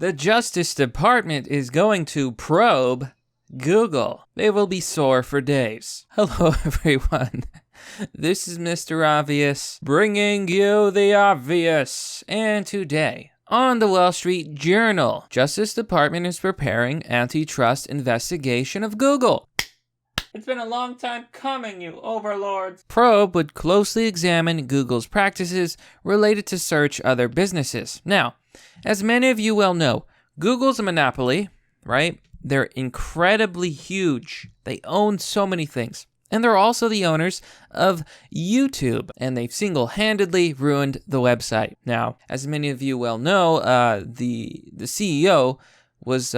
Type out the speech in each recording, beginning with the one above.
The Justice Department is going to probe Google. They will be sore for days. Hello, everyone. This is Mr. Obvious, bringing you the obvious. And today, on the Wall Street Journal, Justice Department is preparing antitrust investigation of Google. It's been a long time coming, you overlords. Probe would closely examine Google's practices related to search other businesses. Now, as many of you well know, Google's a monopoly, right? They're incredibly huge. They own so many things. And they're also the owners of YouTube, and they've single-handedly ruined the website. Now, as many of you well know, the CEO was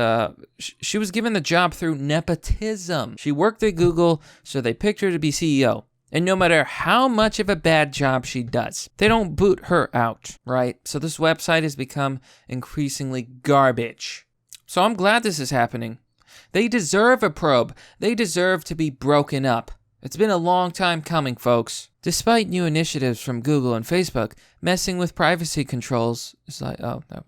she was given the job through nepotism. She worked at Google, so they picked her to be CEO. And no matter how much of a bad job she does, they don't boot her out, right? So this website has become increasingly garbage. So I'm glad this is happening. They deserve a probe. They deserve to be broken up. It's been a long time coming, folks. Despite new initiatives from Google and Facebook messing with privacy controls, it's like, oh, no.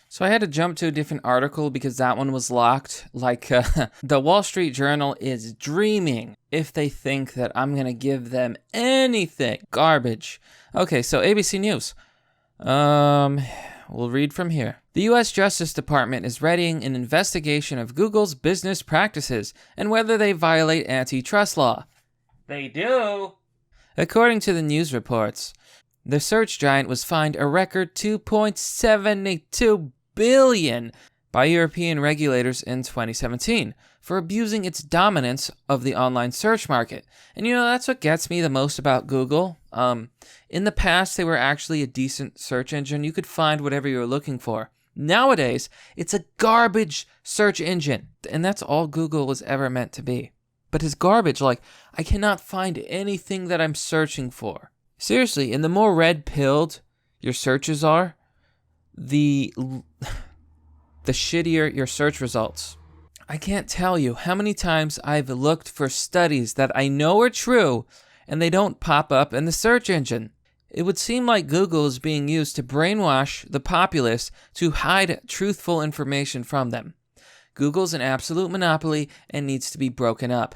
So I had to jump to a different article because that one was locked. Like, the Wall Street Journal is dreaming if they think that I'm going to give them anything. Garbage. Okay, so ABC News. We'll read from here. The U.S. Justice Department is readying an investigation of Google's business practices and whether they violate antitrust law. They do. According to the news reports, the search giant was fined a record $2.72 billion by European regulators in 2017 for abusing its dominance of the online search market. And that's what gets me the most about Google. In the past, they were actually a decent search engine. You could find whatever you were looking for. Nowadays, it's a garbage search engine, and that's all Google was ever meant to be. But it's garbage. Like, I cannot find anything that I'm searching for. Seriously, and the more red-pilled your searches are, the shittier your search results. I can't tell you how many times I've looked for studies that I know are true, and they don't pop up in the search engine. It would seem like Google is being used to brainwash the populace to hide truthful information from them. Google's an absolute monopoly and needs to be broken up.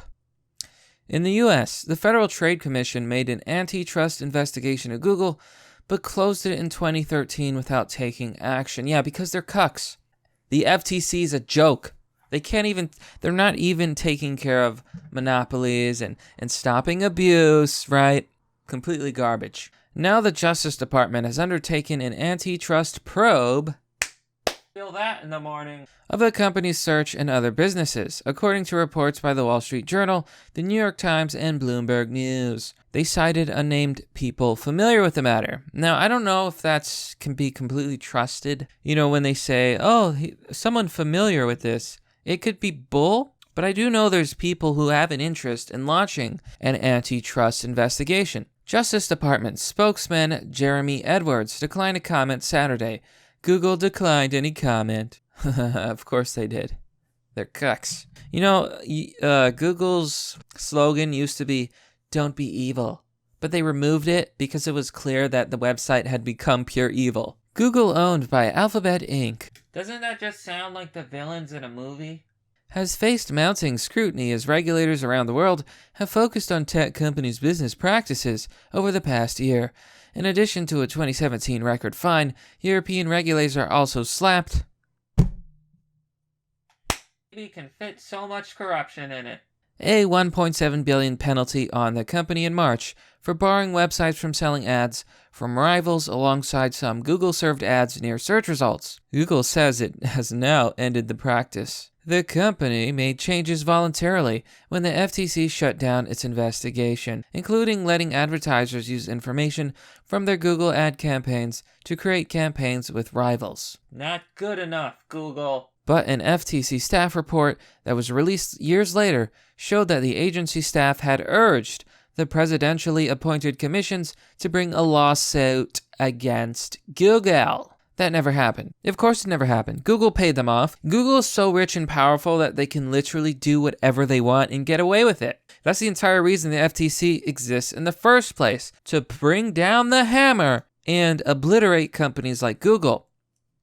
In the U.S., the Federal Trade Commission made an antitrust investigation of Google, but closed it in 2013 without taking action. Yeah, because they're cucks. The FTC is a joke. They're not even taking care of monopolies and stopping abuse, right? Completely garbage. Now the Justice Department has undertaken an antitrust probe. Feel that in the morning. Of the company's search and other businesses, according to reports by the Wall Street Journal, the New York Times, and Bloomberg News. They cited unnamed people familiar with the matter. Now, I don't know if that can be completely trusted. When they say, someone familiar with this, it could be bull, but I do know there's people who have an interest in launching an antitrust investigation. Justice Department spokesman Jeremy Edwards declined to comment Saturday. Google declined any comment. Of course they did. They're cucks. Google's slogan used to be, "Don't be evil." But they removed it because it was clear that the website had become pure evil. Google, owned by Alphabet Inc. Doesn't that just sound like the villains in a movie? Has faced mounting scrutiny as regulators around the world have focused on tech companies' business practices over the past year. In addition to a 2017 record fine, European regulators are also slapped. We can fit so much corruption in it. A $1.7 billion penalty on the company in March for barring websites from selling ads from rivals alongside some Google-served ads near search results. Google says it has now ended the practice. The company made changes voluntarily when the FTC shut down its investigation, including letting advertisers use information from their Google ad campaigns to create campaigns with rivals. Not good enough, Google. But an FTC staff report that was released years later showed that the agency staff had urged the presidentially appointed commissions to bring a lawsuit against Google. That never happened. Of course it never happened. Google paid them off. Google is so rich and powerful that they can literally do whatever they want and get away with it. That's the entire reason the FTC exists in the first place, to bring down the hammer and obliterate companies like Google.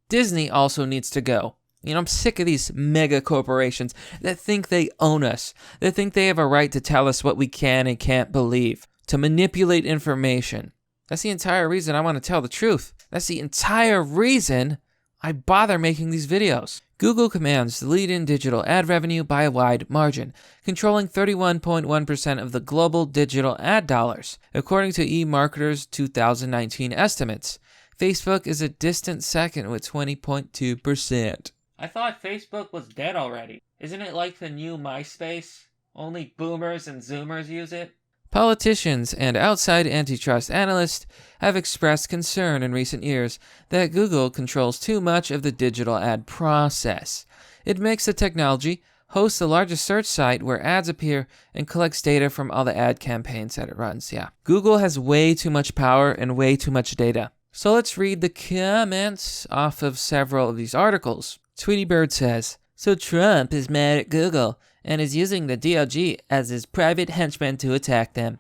Disney also needs to go. You know, I'm sick of these mega corporations that think they own us, that think they have a right to tell us what we can and can't believe, to manipulate information. That's the entire reason I want to tell the truth. That's the entire reason I bother making these videos. Google commands the lead in digital ad revenue by a wide margin, controlling 31.1% of the global digital ad dollars, according to eMarketer's 2019 estimates. Facebook is a distant second with 20.2%. I thought Facebook was dead already. Isn't it like the new MySpace? Only boomers and zoomers use it? Politicians and outside antitrust analysts have expressed concern in recent years that Google controls too much of the digital ad process. It makes the technology, hosts the largest search site where ads appear, and collects data from all the ad campaigns that it runs. Yeah, Google has way too much power and way too much data. So let's read the comments off of several of these articles. Tweety Bird says, "So Trump is mad at Google and is using the DOJ as his private henchman to attack them."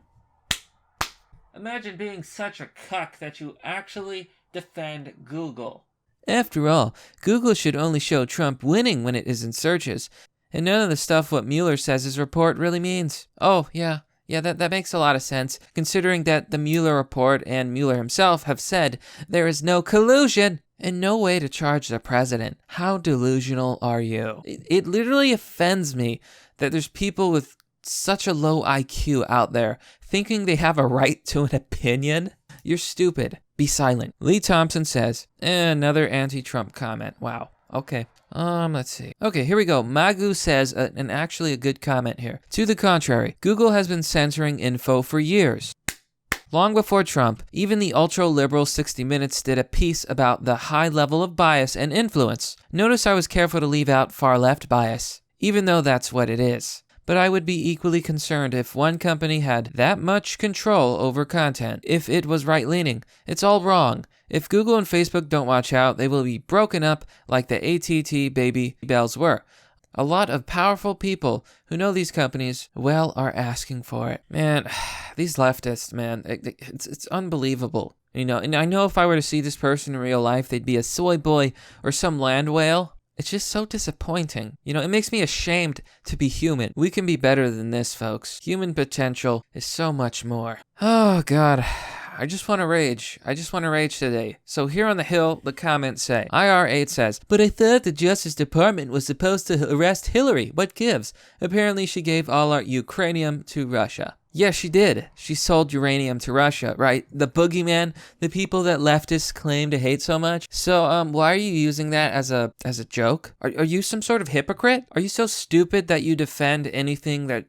Imagine being such a cuck that you actually defend Google. After all, Google should only show Trump winning when it is in searches, and none of the stuff what Mueller says his report really means. Oh, yeah, that makes a lot of sense, considering that the Mueller report and Mueller himself have said there is no collusion and no way to charge the president. How delusional are you? It literally offends me that there's people with such a low IQ out there thinking they have a right to an opinion. You're stupid. Be silent. Lee Thompson says, another anti-Trump comment. Wow. Okay. Let's see. Okay, here we go. Magu says, and actually a good comment here. To the contrary, Google has been censoring info for years. Long before Trump, even the ultra-liberal 60 Minutes did a piece about the high level of bias and influence. Notice I was careful to leave out far-left bias, even though that's what it is. But I would be equally concerned if one company had that much control over content, if it was right-leaning. It's all wrong. If Google and Facebook don't watch out, they will be broken up like the AT&T Baby Bells were. A lot of powerful people who know these companies, well, are asking for it. Man, these leftists, man, it's unbelievable. You know, and I know if I were to see this person in real life, they'd be a soy boy or some land whale. It's just so disappointing. You know, it makes me ashamed to be human. We can be better than this, folks. Human potential is so much more. Oh, God. I just want to rage. I just want to rage today. So here on the Hill, the comments say, IR8 says, "But I thought the Justice Department was supposed to arrest Hillary. What gives? Apparently she gave all our Ukrainium to Russia." Yeah, she did. She sold uranium to Russia, right? The boogeyman, the people that leftists claim to hate so much. So, why are you using that as a joke? Are you some sort of hypocrite? Are you so stupid that you defend anything that,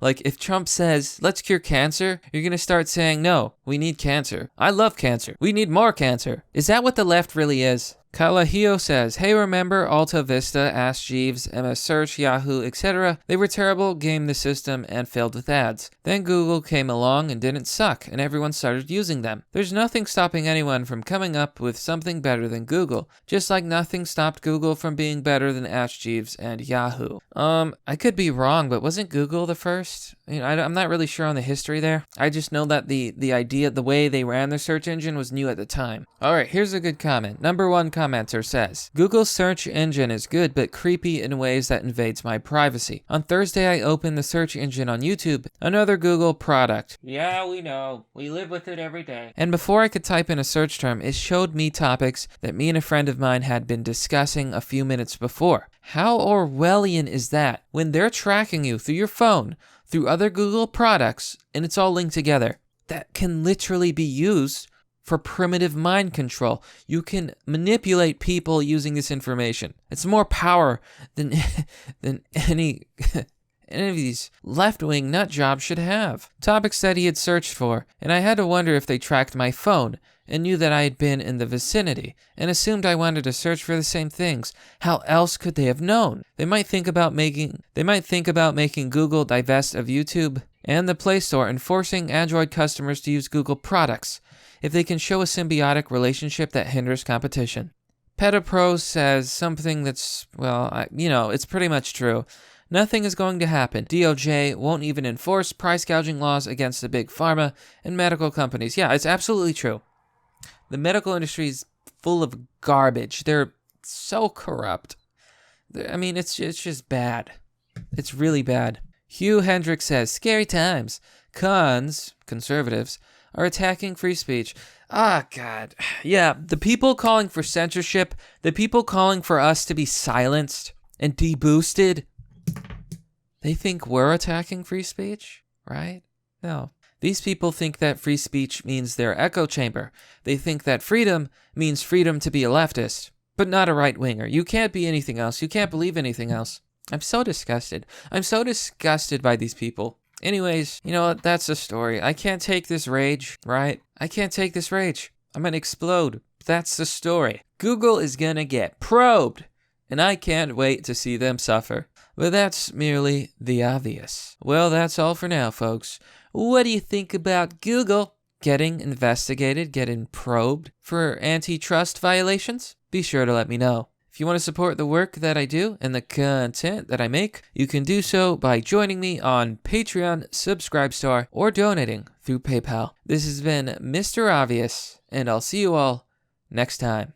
like, if Trump says, let's cure cancer, you're gonna start saying, no, we need cancer. I love cancer. We need more cancer. Is that what the left really is? Kalahio says, "Hey, remember Alta Vista, Ask Jeeves, MS Search, Yahoo, etc.? They were terrible, gamed the system, and filled with ads. Then Google came along and didn't suck, and everyone started using them. There's nothing stopping anyone from coming up with something better than Google, just like nothing stopped Google from being better than Ask Jeeves and Yahoo." I could be wrong, but wasn't Google the first? You know, I'm not really sure on the history there. I just know that the idea, the way they ran their search engine was new at the time. Alright, here's a good comment. Number one commenter says, "Google's search engine is good but creepy in ways that invades my privacy. On Thursday I opened the search engine on YouTube, another Google product." Yeah, we know. We live with it every day. "And before I could type in a search term, it showed me topics that me and a friend of mine had been discussing a few minutes before." How Orwellian is that? When they're tracking you through your phone, through other Google products, and it's all linked together. That can literally be used for primitive mind control. You can manipulate people using this information. It's more power than any of these left-wing nut jobs should have. Topics that he had searched for, and I had to wonder if they tracked my phone and knew that I had been in the vicinity and assumed I wanted to search for the same things. How else could they have known? They might think about making Google divest of YouTube and the Play Store and forcing Android customers to use Google products if they can show a symbiotic relationship that hinders competition. Petapros says something that's, well, it's pretty much true. Nothing is going to happen. DOJ won't even enforce price gouging laws against the big pharma and medical companies. Yeah, it's absolutely true. The medical industry is full of garbage. They're so corrupt. I mean, it's just bad. It's really bad. Hugh Hendricks says, scary times. Conservatives, are attacking free speech. Ah, God. Yeah, the people calling for censorship, the people calling for us to be silenced and deboosted, they think we're attacking free speech, right? No. These people think that free speech means their echo chamber. They think that freedom means freedom to be a leftist, but not a right-winger. You can't be anything else. You can't believe anything else. I'm so disgusted. I'm so disgusted by these people. Anyways, you know what? That's the story. I can't take this rage, right? I can't take this rage. I'm gonna explode. That's the story. Google is gonna get probed, and I can't wait to see them suffer. But that's merely the obvious. Well, that's all for now, folks. What do you think about Google getting investigated, getting probed for antitrust violations? Be sure to let me know. If you want to support the work that I do and the content that I make, you can do so by joining me on Patreon, Subscribestar, or donating through PayPal. This has been Mr. Obvious, and I'll see you all next time.